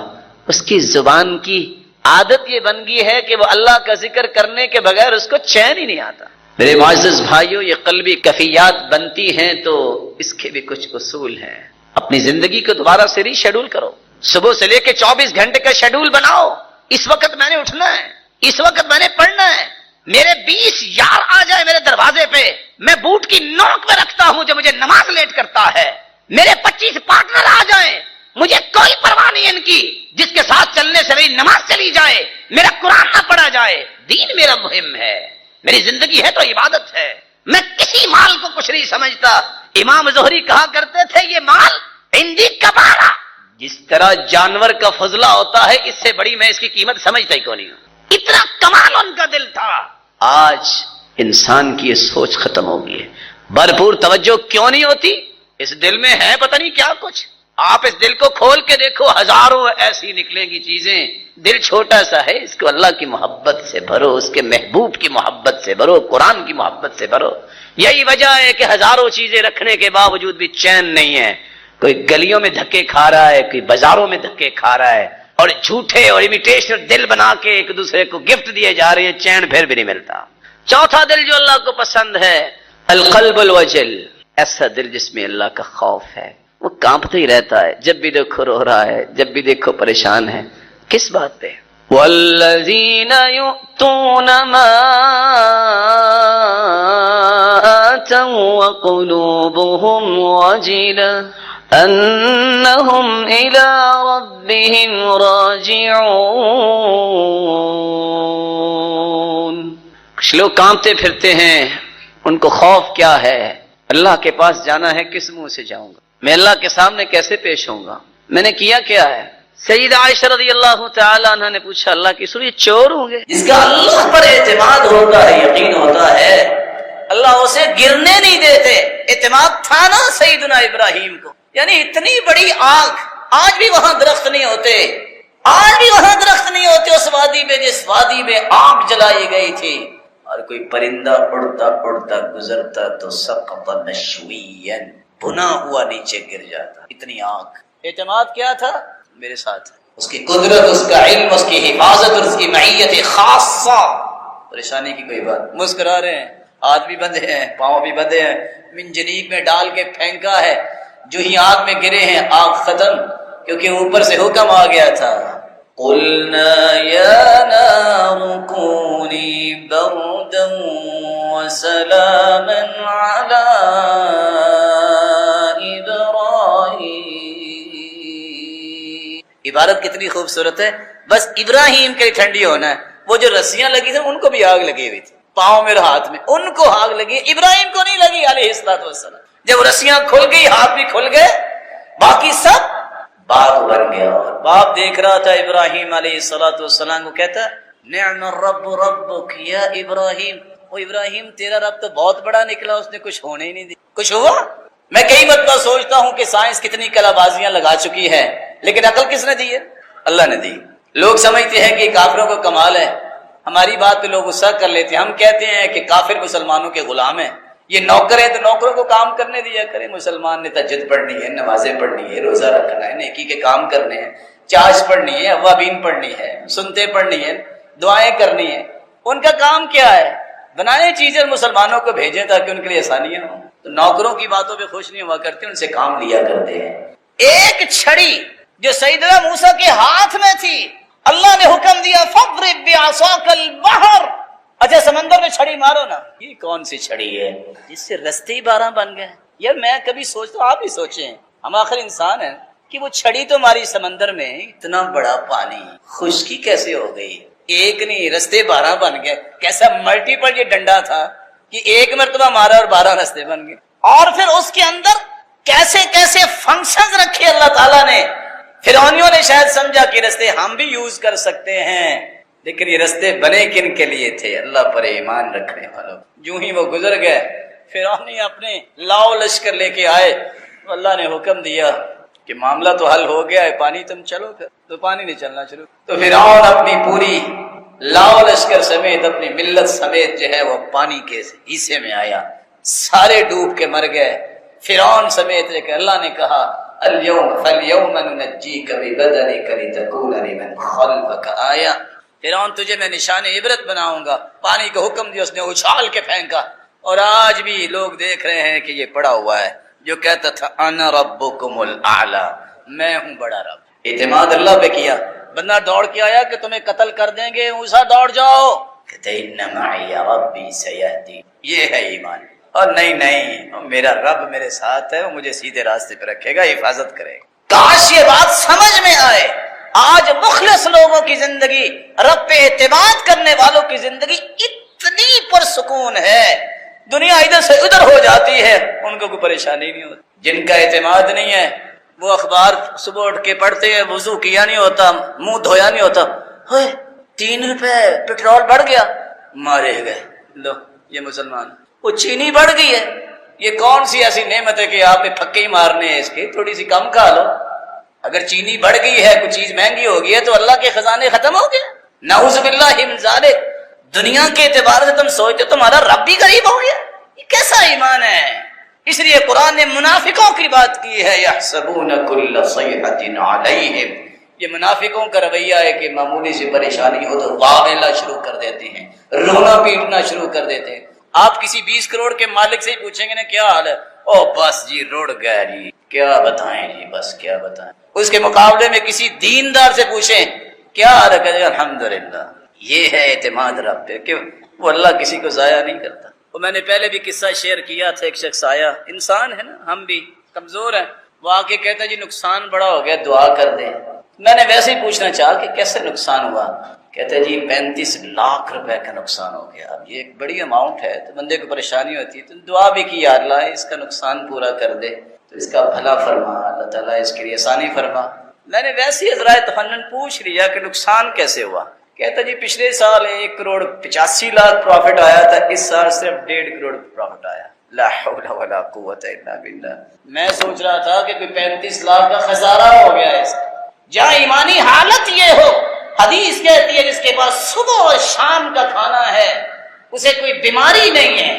اس کی زبان کی عادت یہ بن گئی ہے کہ وہ اللہ کا ذکر کرنے کے بغیر اس کو چین ہی نہیں آتا. میرے معزز بھائیوں، یہ قلبی کیفیات بنتی ہیں تو اس کے بھی کچھ اصول ہیں. اپنی زندگی کو دوبارہ سے ری شیڈول کرو. صبح سے لے کے 24 گھنٹے کا شیڈول بناؤ. اس وقت میں نے اٹھنا ہے، اس وقت میں نے پڑھنا ہے. میرے 20 یار آ جائے میرے دروازے پہ، میں بوٹ کی نوک میں رکھتا ہوں جو مجھے نماز لیٹ کرتا ہے. میرے 25 پارٹنر آ جائیں، مجھے کوئی پرواہ نہیں ان کی، جس کے ساتھ چلنے سے میری نماز چلی جائے، میرا قرآن نہ پڑھا جائے. دین میرا مہم ہے، میری زندگی ہے تو عبادت ہے. میں کسی مال کو کچھ نہیں سمجھتا. امام زہری کہا کرتے تھے یہ مال عندی کبارہ. جس طرح جانور کا فضلہ ہوتا ہے اس سے بڑی میں اس کی قیمت سمجھتا ہی کو نہیں ہوں. اتنا کمال ان کا دل تھا. آج انسان کی یہ سوچ ختم ہو گئی ہے. بھرپور توجہ کیوں نہیں ہوتی؟ اس دل میں ہے پتہ نہیں کیا کچھ. آپ اس دل کو کھول کے دیکھو، ہزاروں ایسی نکلیں گی چیزیں. دل چھوٹا سا ہے، اس کو اللہ کی محبت سے بھرو، اس کے محبوب کی محبت سے بھرو، قرآن کی محبت سے بھرو. یہی وجہ ہے کہ ہزاروں چیزیں رکھنے کے باوجود بھی چین نہیں ہے. کوئی گلیوں میں دھکے کھا رہا ہے، کوئی بازاروں میں دھکے کھا رہا ہے، اور جھوٹے اور امیٹیشن دل بنا کے ایک دوسرے کو گفٹ دیے جا رہے ہیں. چین پھر بھی نہیں ملتا. چوتھا دل جو اللہ کو پسند ہے القلب الوجل. ایسا دل جس میں اللہ کا خوف ہے. وہ کانپتا ہی رہتا ہے، جب بھی دیکھو رو رہا ہے، جب بھی دیکھو پریشان ہے. کس بات پہ؟ والذین یؤتون ما آتوا وقلوبهم وجلة أنهم إلى ربهم راجعون. کچھ لوگ کانپتے پھرتے ہیں، ان کو خوف کیا ہے؟ اللہ کے پاس جانا ہے، کس منہ سے جاؤں گا؟ میں اللہ کے سامنے کیسے پیش ہوں گا؟ میں نے کیا کیا ہے؟ سیدہ عائشہ رضی اللہ تعالی عنہ نے پوچھا، اللہ کی رسول یہ چور ہوں گے؟ جس کا اللہ پر اعتماد ہوتا ہے، یقین ہوتا ہے، اللہ اسے گرنے نہیں دیتے. اعتماد تھا نا سیدنا ابراہیم کو. یعنی اتنی بڑی آگ، آج بھی وہاں درخت نہیں ہوتے، آج بھی وہاں درخت نہیں ہوتے اس وادی میں جس وادی میں آگ جلائی گئی تھی. اور کوئی پرندہ اڑتا اڑتا گزرتا تو سقط مشویا، بنا ہوا نیچے گر جاتا. اتنی آگ. اعتماد کیا تھا؟ میرے ساتھ اس کی قدرت، اس کا علم، اس کی حفاظت اور اس کی معیت خاصہ. پریشانی کی کوئی بات. مسکرا رہے ہیں، ہاتھ بھی بندھے ہیں، پاؤں بھی بندھے ہیں، منجنیق میں ڈال کے پھینکا ہے، جو ہی آگ میں گرے ہیں آگ ختم، کیونکہ اوپر سے حکم آ گیا تھا. قلنا یا نار کونی بردا وسلاما علی ابراہیم. عبارت کتنی خوبصورت ہے. بس ابراہیم کے لیے ٹھنڈی ہونا ہے. وہ جو رسیاں لگی تھیں ان کو بھی آگ لگی ہوئی تھی، پاؤں میں اور ہاتھ میں، ان کو آگ لگی، ابراہیم کو نہیں لگی علیہ الصلوۃ والسلام. جب رسیاں کھل گئی، ہاتھ بھی کھل گئے، باقی سب باپ بن گیا. اور باپ دیکھ رہا تھا ابراہیم علیہ الصلوۃ والسلام کو، کہتا نعم الرب ربک یا ابراہیم. وہ ابراہیم تیرا رب تو بہت بڑا نکلا، اس نے کچھ ہونے ہی نہیں دی. کچھ ہوا؟ میں کئی مرتبہ سوچتا ہوں کہ سائنس کتنی کلا بازیاں لگا چکی ہے، لیکن عقل کس نے دی ہے؟ اللہ نے دی. لوگ سمجھتے ہیں کہ کافروں کو کمال ہے. ہماری بات پہ لوگ غصہ کر لیتے ہیں. ہم کہتے ہیں کہ کافر مسلمانوں کے غلام ہیں، یہ نوکر ہیں تو نوکروں کو کام کرنے دیا کریں. مسلمان نے تہجد پڑھنی ہے، نمازیں پڑھنی ہے، روزہ رکھنا ہے، نیکی کے کام کرنے ہیں، چاش پڑھنی ہے، اوابین پڑھنی ہے، سنتے پڑھنی ہے، دعائیں کرنی ہے. ان کا کام کیا ہے؟ بنائیں چیزیں مسلمانوں کو بھیجیں تاکہ ان کے لیے آسانیاں ہوں. تو نوکروں کی باتوں پہ خوش نہیں ہوا کرتے، ان سے کام لیا کرتے ہیں. ایک چھڑی جو سیدنا موسیٰ کے ہاتھ میں تھی، اللہ نے حکم دیا فاضرب بعصاک البحر. اچھا سمندر میں چھڑی مارو نا. یہ کون سی چھڑی ہے جس سے رستے ہی 12 بن گئے؟ یار میں کبھی سوچتا ہوں، آپ ہی سوچیں، ہم آخر انسان ہیں، کہ وہ چھڑی تو ماری سمندر میں، اتنا بڑا پانی، خشکی کیسے ہو گئی؟ ایک نہیں، رستے 12 بن گئے. کیسا ملٹیپل یہ ڈنڈا تھا کہ ایک مرتبہ مارا اور 12 رستے بن گئے. اور پھر اس کے اندر کیسے کیسے فنکشنز رکھے اللہ تعالیٰ نے. فرعونیوں نے شاید سمجھا کہ رستے ہم بھی یوز کر سکتے ہیں، لیکن یہ رستے بنے کن کے لیے تھے؟ اللہ پر ایمان رکھنے والوں. جو ہی وہ گزر گئے، فرعونی اپنے لاؤ لشکر لے کے آئے. اللہ نے حکم دیا کہ معاملہ تو حل ہو گیا ہے، پانی تم چلو. پھر تو پانی نہیں چلنا شروع. تو فرعون اپنی پوری لاؤ لشکر سمیت، اپنی ملت سمیت جو ہے وہ پانی کے حصے میں آیا. سارے ڈوب کے مر گئے، فرعون سمیت. لیکن اللہ نے کہا اليوم فاليوم ننجيك ببدنك لتكون لمن خلفك آية. فرعون تجھے میں نشان عبرت بناؤں گا. پانی کا حکم دیا، اس نے اچھال کے پھینکا. اور آج بھی لوگ دیکھ رہے ہیں کہ یہ پڑا ہوا ہے جو کہتا تھا انا ربکم الاعلی، میں ہوں بڑا رب. اعتماد اللہ پہ کیا. بندہ دوڑ کے آیا کہ تمہیں قتل کر دیں گے، موسیٰ دوڑ جاؤ، کہتے ان معی ربی سیہدی. یہ ہے ایمان. اور نہیں میرا رب میرے ساتھ ہے، وہ مجھے سیدھے راستے پہ رکھے گا، حفاظت کرے گا. کاش یہ بات سمجھ میں آئے. آج مخلص لوگوں کی زندگی، رب پہ اعتماد کرنے والوں کی زندگی اتنی پرسکون ہے، دنیا ادھر سے ادھر ہو جاتی ہے، ان کو کوئی پریشانی نہیں ہوتی. جن کا اعتماد نہیں ہے وہ اخبار صبح اٹھ کے پڑھتے ہیں، وضو کیا نہیں ہوتا، منہ دھویا نہیں ہوتا، 3 روپے پیٹرول بڑھ گیا، مارے گئے. لو یہ مسلمان. وہ چینی بڑھ گئی ہے، یہ کون سی ایسی نعمت ہے کہ آپ نے پھکے ہی مارنے ہیں، اس کے تھوڑی سی کم کھا لو. اگر چینی بڑھ گئی ہے، کوئی چیز مہنگی ہو گئی ہے، تو اللہ کے خزانے ختم ہو گئے. نعوذ باللہ من ذالک. دنیا کے اعتبار سے تم سوچتے تمہارا رب بھی غریب ہو گیا. یہ کیسا ایمان ہے؟ اس لیے قرآن نے منافقوں کی بات کی ہے، یحسبون کل صیحۃ علیہم. یہ منافقوں کا رویہ ہے کہ معمولی سی پریشانی ہو تو واویلا شروع کر دیتے ہیں، رونا پیٹنا شروع کر دیتے ہیں. آپ کسی 20 کروڑ کے مالک سے ہی پوچھیں گے نا کیا حال ہے، او بس جی روڑ گیا جی، کیا بتائیں جی، بس کیا بتائیں. اس کے مقابلے میں کسی دیندار سے پوچھیں کیا حال ہے، کہتے ہیں الحمدللہ. یہ ہے اعتماد رب پہ کہ وہ اللہ کسی کو ضائع نہیں کرتا. وہ میں نے پہلے بھی قصہ شیئر کیا تھا. ایک شخص آیا، انسان ہے نا، ہم بھی کمزور ہیں. وہ آ کے کہتا جی نقصان بڑا ہو گیا دعا کر دیں. میں نے ویسے ہی پوچھنا چاہا کہ کیسے نقصان ہوا. کہتا جی 35 لاکھ روپے کا نقصان ہو گیا. اب یہ ایک بڑی اماؤنٹ ہے تو بندے کو پریشانی ہوتی ہے، تو دعا بھی کی یا اللہ اس کا نقصان پورا کر دے، تو اس کا بھلا فرما، اللہ تعالیٰ اس کے لیے آسانی فرما. میں نے ویسے ہی عذرائے تفنن پوچھ لیا کہ نقصان کیسے ہوا. کہتا جی پچھلے سال 1,85,00,000 پروفٹ آیا تھا، اس سال صرف 1.5 کروڑ پروفٹ آیا. لا حول ولا قوت الا باللہ. میں سوچ رہا تھا کہ کوئی 35 لاکھ کا خسارہ ہو گیا ہے اس کا. جہاں ایمانی حالت یہ ہو، حدیث کہتی ہے جس کے پاس صبح اور شام کا کھانا ہے اسے کوئی بیماری نہیں ہے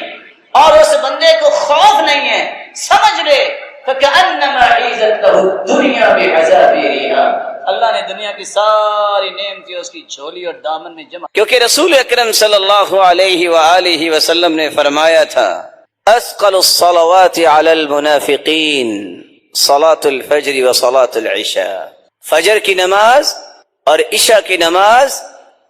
اور اس بندے کو خوف نہیں ہے، سمجھ لے فَكَأَنَّمَا عِيزَتْ لَهُ الدُّنْيَا بِحَذَافِيرِهَا. اللہ نے دنیا کی ساری نعمتیں اس کی جھولی اور دامن میں جمع، کیونکہ رسول اکرم صلی اللہ علیہ وآلہ وسلم نے فرمایا تھا اثقل الصلوات علی المنافقین صلاۃ الفجر و صلاۃ العشاء. فجر کی نماز اور عشاء کی نماز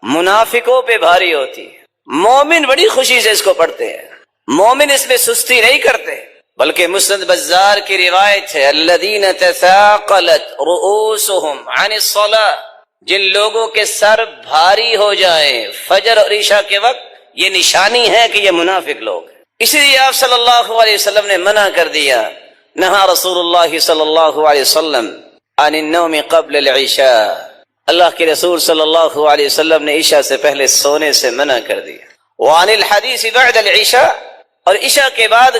منافقوں پہ بھاری ہوتی ہے. مومن بڑی خوشی سے اس کو پڑھتے ہیں، مومن اس میں سستی نہیں کرتے. بلکہ مسند بزار کی روایت ہے الذین تثاقلت رؤوسهم عن الصلاۃ، جن لوگوں کے سر بھاری ہو جائیں فجر اور عشاء کے وقت، یہ نشانی ہے کہ یہ منافق لوگ ہیں. اس لیے آپ صلی اللہ علیہ وسلم نے منع کر دیا. نہا رسول اللہ صلی اللہ علیہ وسلم عن النوم قبل العشاء. اللہ کے رسول صلی اللہ علیہ وسلم نے عشاء سے پہلے سونے سے منع کر دیا. وعن الحدیث بعد العشاء، اور عشاء کے بعد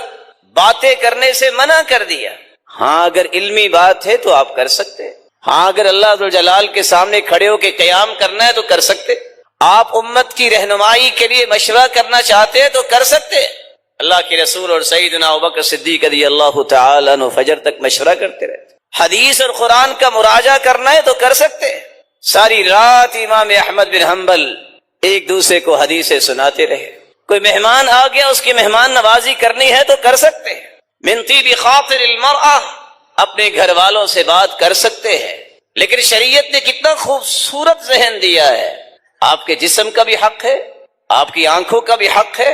باتیں کرنے سے منع کر دیا. ہاں اگر علمی بات ہے تو آپ کر سکتے، ہاں اگر اللہ ذوالجلال کے سامنے کھڑے ہو کے قیام کرنا ہے تو کر سکتے، آپ امت کی رہنمائی کے لیے مشورہ کرنا چاہتے ہیں تو کر سکتے. اللہ کے رسول اور سیدنا ابوبکر صدیق رضی اللہ تعالیٰ عنہ فجر تک مشورہ کرتے رہتے. حدیث اور قرآن کا مراجعہ کرنا ہے تو کر سکتے. ساری رات امام احمد بن حنبل ایک دوسرے کو حدیثیں سناتے رہے. کوئی مہمان آ گیا اس کی مہمان نوازی کرنی ہے تو کر سکتے ہیں. من طیب خاطر المرأة، اپنے گھر والوں سے بات کر سکتے ہیں. لیکن شریعت نے کتنا خوبصورت ذہن دیا ہے. آپ کے جسم کا بھی حق ہے، آپ کی آنکھوں کا بھی حق ہے،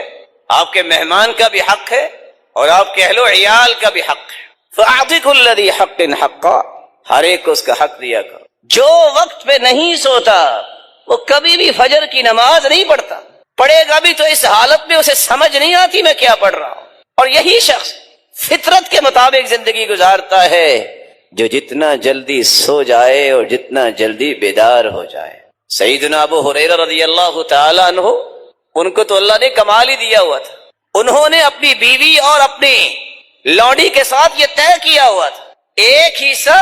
آپ کے مہمان کا بھی حق ہے، اور آپ کے اہل و عیال کا بھی حق ہے. فَأَعْطِ كُلَّ ذِي حَقٍّ حَقًّا، ہر ایک کو اس کا حق دیا کرو. جو وقت پہ نہیں سوتا وہ کبھی بھی فجر کی نماز نہیں پڑھتا، پڑھے گا بھی تو اس حالت میں اسے سمجھ نہیں آتی میں کیا پڑھ رہا ہوں. اور یہی شخص فطرت کے مطابق زندگی گزارتا ہے جو جتنا جلدی سو جائے اور جتنا جلدی بیدار ہو جائے. سیدنا ابو ہریرہ رضی اللہ تعالیٰ عنہ، ان کو تو اللہ نے کمال ہی دیا ہوا تھا. انہوں نے اپنی بیوی اور اپنی لوڈی کے ساتھ یہ طے کیا ہوا تھا ایک حصہ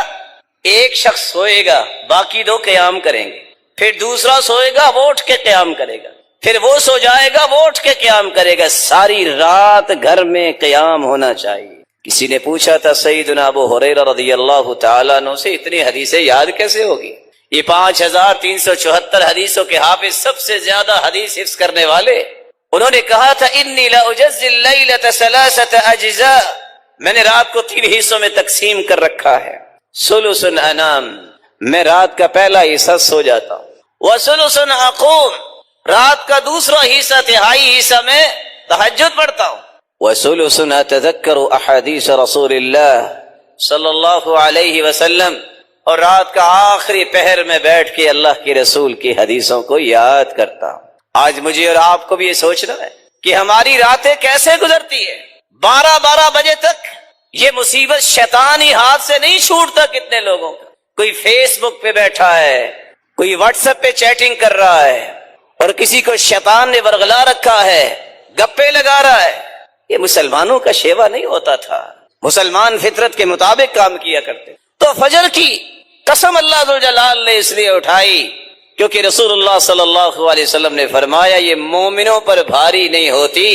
ایک شخص سوئے گا، باقی دو قیام کریں گے. پھر دوسرا سوئے گا، وہ اٹھ کے قیام کرے گا. پھر وہ سو جائے گا، وہ اٹھ کے قیام کرے گا. ساری رات گھر میں قیام ہونا چاہیے. کسی نے پوچھا تھا سیدنا ابو ہریرہ رضی اللہ تعالیٰ عنہ سے اتنی حدیثیں یاد کیسے ہوگی؟ یہ 5374 حدیثوں کے حافظ، سب سے زیادہ حدیث حفظ کرنے والے. انہوں نے کہا تھا انی لاجزی اللیلۃ 3 اجزاء، میں نے رات کو 3 حصوں میں تقسیم کر رکھا ہے. ثلث انام، میں رات کا پہلا حصہ سو جاتا ہوں. وثلث اقوم، رات کا دوسرا حصہ، تہائی حصہ میں تہجد پڑھتا ہوں. وثلث اتذکر احادیث رسول اللہ صلی اللہ علیہ وسلم، اور رات کا آخری پہر میں بیٹھ کے اللہ کے رسول کی حدیثوں کو یاد کرتا ہوں. آج مجھے اور آپ کو بھی یہ سوچنا ہے کہ ہماری راتیں کیسے گزرتی ہے. 12 بجے تک یہ مصیبت شیطانی ہاتھ سے نہیں چھوٹتا. کتنے لوگوں کا کوئی فیس بک پہ بیٹھا ہے، کوئی واٹس ایپ پہ چیٹنگ کر رہا ہے، اور کسی کو شیطان نے ورغلا رکھا ہے، گپے لگا رہا ہے. یہ مسلمانوں کا شیوا نہیں ہوتا تھا. مسلمان فطرت کے مطابق کام کیا کرتے. تو فجر کی قسم اللہ ذوالجلال نے اس لیے اٹھائی کیونکہ رسول اللہ صلی اللہ علیہ وسلم نے فرمایا یہ مومنوں پر بھاری نہیں ہوتی،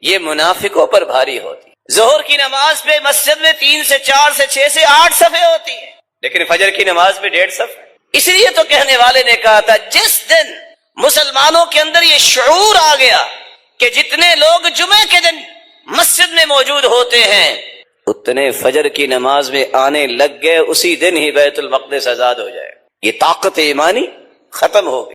یہ منافقوں پر بھاری ہوتی. ظہر کی نماز پہ مسجد میں 3 سے 4 سے 6 سے 8 صفیں ہوتی ہیں، لیکن فجر کی نماز میں 1.5 صف. اس لیے تو کہنے والے نے کہا تھا جس دن مسلمانوں کے اندر یہ شعور آ گیا کہ جتنے لوگ جمعے کے دن مسجد میں موجود ہوتے ہیں اتنے فجر کی نماز میں آنے لگ گئے، اسی دن ہی بیت المقدس آزاد ہو جائے. یہ طاقت ایمانی ختم ہو گئی.